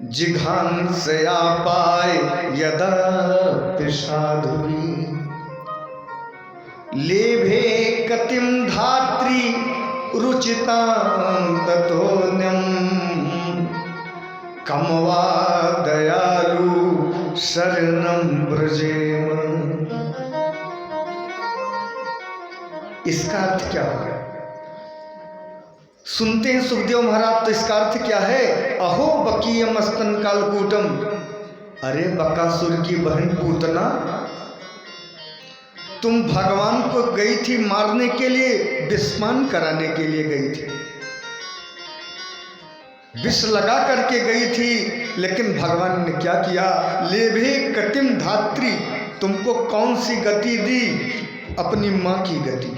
जिघांसया पाय यदा साधुरी लेभे कतिम धात्री रुचितां ततोन्यम कमवा दयालु शरणं ब्रजेम। इसका अर्थ क्या है? सुनते हैं सुखदेव महाराज, तो इसका अर्थ क्या है? अहो बकीयम स्तन कालकूटम। अरे बकासुर की बहन पूतना, तुम भगवान को गई थी मारने के लिए, विस्मान कराने के लिए गई थी, विष लगा करके गई थी। लेकिन भगवान ने क्या किया? लेभे कतिम धात्री, तुमको कौन सी गति दी? अपनी माँ की गति,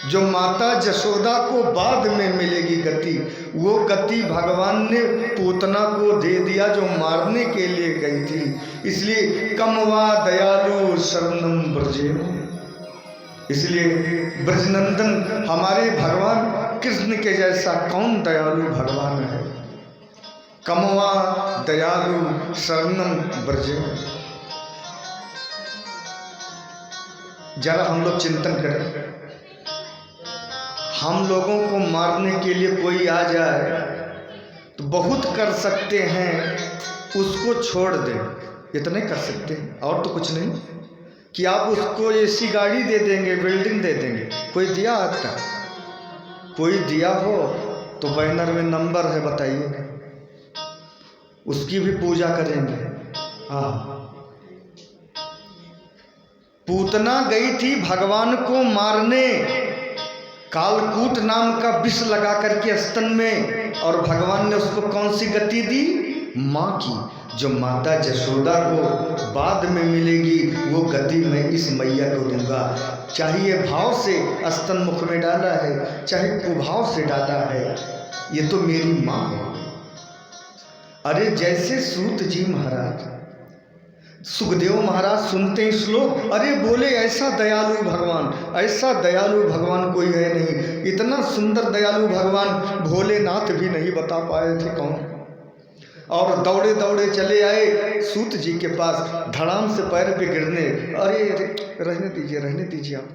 जो माता जशोदा को बाद में मिलेगी गति, वो गति भगवान ने पूतना को दे दिया जो मारने के लिए गई थी। इसलिए कमवा दयालु शरणं ब्रजेम। इसलिए ब्रजनंदन हमारे भगवान कृष्ण के जैसा कौन दयालु भगवान है? कमवा दयालु शरणं ब्रजेम। जरा हम लोग चिंतन करें, हम लोगों को मारने के लिए कोई आ जाए तो बहुत कर सकते हैं, उसको छोड़ दें, इतने कर सकते हैं और तो कुछ नहीं। कि आप उसको ऐसी गाड़ी दे देंगे, बिल्डिंग दे देंगे, कोई दिया आपका? कोई दिया हो तो बैनर में नंबर है बताइए, उसकी भी पूजा करेंगे। हाँ, पूतना गई थी भगवान को मारने, कालकूट नाम का विष लगा करके स्तन में, और भगवान ने उसको कौन सी गति दी? माँ की, जो माता जशोदा को बाद में मिलेगी, वो गति मैं इस मैया को दूंगा। चाहे ये भाव से स्तन मुख में डाला है, चाहे कुभाव से डाला है, ये तो मेरी माँ है। अरे जैसे सूत जी महाराज, सुखदेव महाराज सुनते हैं श्लोक, अरे बोले ऐसा दयालु भगवान, ऐसा दयालु भगवान कोई है नहीं। इतना सुंदर दयालु भगवान भोलेनाथ भी नहीं बता पाए थे कौन। और दौड़े दौड़े चले आए सूत जी के पास, धड़ाम से पैर पे गिरने, अरे रहने दीजिए, रहने दीजिए आप।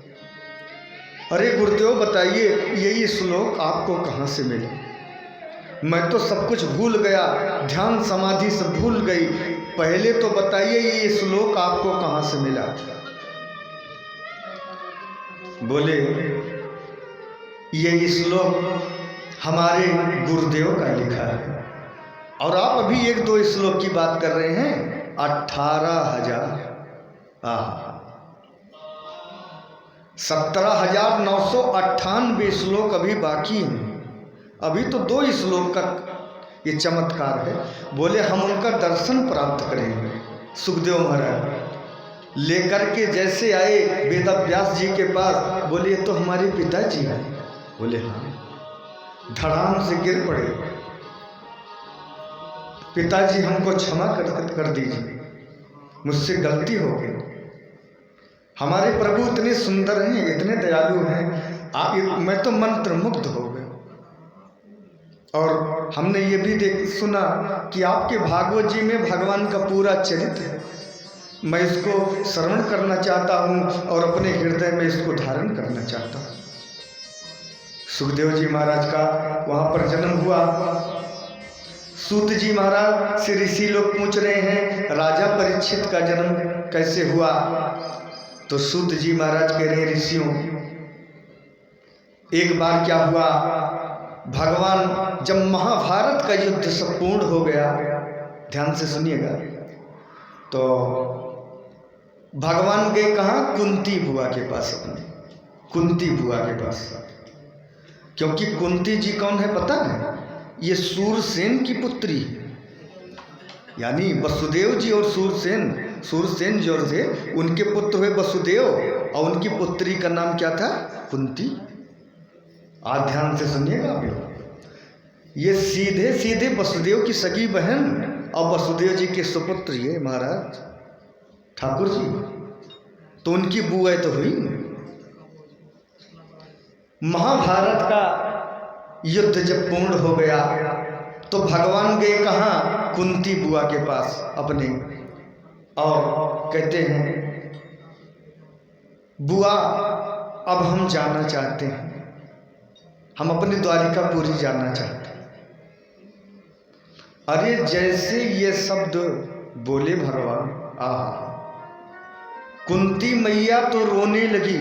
अरे गुरुदेव बताइए, यही श्लोक आपको कहाँ से मिला? मैं तो सब कुछ भूल गया, ध्यान समाधि सब भूल गई, पहले तो बताइए ये श्लोक आपको कहाँ से मिला? बोले ये श्लोक हमारे गुरुदेव का लिखा है। और आप अभी एक दो श्लोक की बात कर रहे हैं, 18,000 17,998 श्लोक अभी बाकी हैं। अभी तो 2 श्लोक का ये चमत्कार है। बोले हम उनका दर्शन प्राप्त करेंगे। सुखदेव महाराज लेकर के जैसे आए वेदव्यास जी के पास, बोले ये तो हमारे पिताजी हैं। बोले हाँ। धड़ाम से गिर पड़े, पिताजी हमको क्षमा कर दीजिए, मुझसे गलती हो गई। हमारे प्रभु इतने सुंदर हैं, इतने दयालु हैं, मैं तो मंत्र मुग्ध हो गया। और हमने ये भी सुना कि आपके भागवत जी में भगवान का पूरा चरित्र है। मैं इसको श्रवण करना चाहता हूँ और अपने हृदय में इसको धारण करना चाहता हूँ। सुखदेव जी महाराज का वहाँ पर जन्म हुआ। सूत जी महाराज से ऋषि लोग पूछ रहे हैं राजा परीक्षित का जन्म कैसे हुआ? तो सूत जी महाराज कह रहे हैं ऋषियों, एक बार क्या हुआ, भगवान जब महाभारत का युद्ध संपूर्ण हो गया, ध्यान से सुनिएगा, तो भगवान गए कहाँ? कुंती बुआ के पास, अपने कुंती बुआ के पास। क्योंकि कुंती जी कौन है पता है? ये सूरसेन की पुत्री, यानी वसुदेव जी और सूरसेन जो थे उनके पुत्र हुए वसुदेव, और उनकी पुत्री का नाम क्या था? कुंती। आज ध्यान से सुनिएगा आप लोग, ये सीधे सीधे वसुदेव की सगी बहन और वसुदेव जी के सुपुत्र ये महाराज ठाकुर जी, तो उनकी बुआ तो हुई। महाभारत का युद्ध जब पूर्ण हो गया तो भगवान गए कहाँ? कुंती बुआ के पास अपने, और कहते हैं बुआ अब हम जाना चाहते हैं, हम अपनी द्वारिकापुरी जाना चाहते हैं। अरे जैसे ये शब्द बोले भगवान, आहा, कुंती मैया तो रोने लगी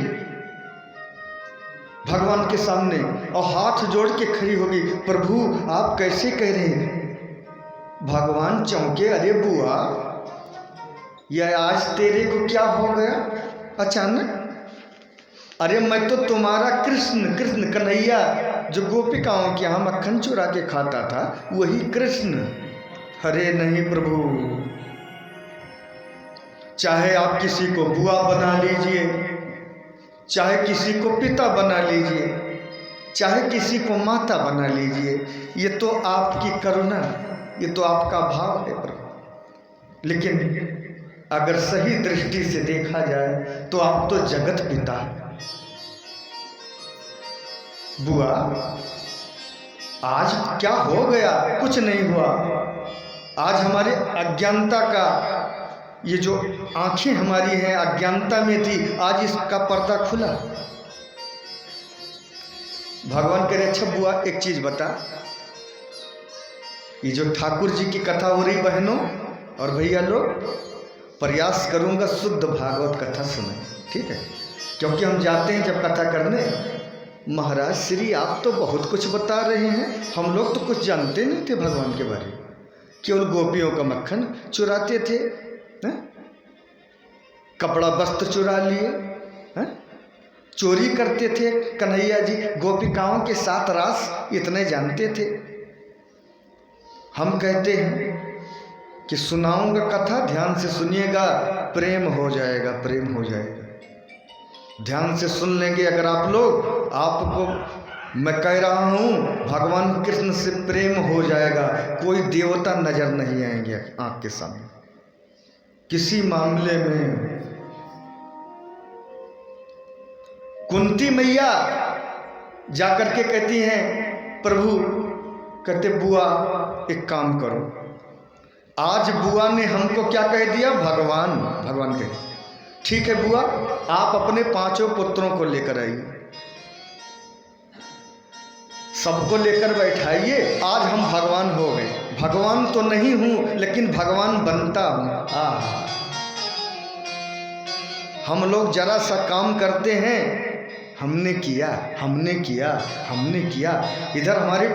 भगवान के सामने और हाथ जोड़ के खड़ी होगी, प्रभु आप कैसे कह रहे हैं। भगवान चौंके, अरे बुआ यह आज तेरे को क्या हो गया अचानक। अरे मैं तो तुम्हारा कृष्ण, कृष्ण कन्हैया जो गोपिकाओं के यहाँ मक्खन चुरा के खाता था, वही कृष्ण। अरे नहीं प्रभु, चाहे आप किसी को बुआ बना लीजिए, चाहे किसी को पिता बना लीजिए, चाहे किसी को माता बना लीजिए, ये तो आपकी करुणा, ये तो आपका भाव है प्रभु। लेकिन अगर सही दृष्टि से देखा जाए तो आप तो जगत पिता हैं। बुआ आज क्या हो गया, कुछ नहीं हुआ। आज हमारे अज्ञानता का, ये जो आंखें हमारी हैं अज्ञानता में थी, आज इसका पर्दा खुला। भगवान कह रहे अच्छा बुआ एक चीज बता, ये जो ठाकुर जी की कथा हो रही बहनों और भैया लोग, प्रयास करूंगा शुद्ध भागवत कथा सुने, ठीक है, क्योंकि हम जाते हैं जब कथा करने, महाराज श्री आप तो बहुत कुछ बता रहे हैं, हम लोग तो कुछ जानते नहीं थे भगवान के बारे में, केवल गोपियों का मक्खन चुराते थे, कपड़ा वस्त्र चुरा लिए, चोरी करते थे कन्हैया जी, गोपिकाओं के साथ रास इतने जानते थे। हम कहते हैं कि सुनाऊंगा कथा, ध्यान से सुनिएगा, प्रेम हो जाएगा, प्रेम हो जाएगा। ध्यान से सुन लेंगे अगर आप लोग, आपको मैं कह रहा हूँ भगवान कृष्ण से प्रेम हो जाएगा, कोई देवता नजर नहीं आएंगे आँख के सामने किसी मामले में। कुंती मैया जाकर के कहती हैं प्रभु, कहते बुआ एक काम करो, आज बुआ ने हमको क्या कह दिया, भगवान, भगवान कहे ठीक है बुआ आप अपने 5 पुत्रों को लेकर आइए, सबको लेकर बैठाइए, आज हम भगवान हो गए। भगवान तो नहीं हूं लेकिन भगवान बनता हूं। हम लोग जरा सा काम करते हैं, हमने किया, हमने किया, हमने किया, इधर हमारे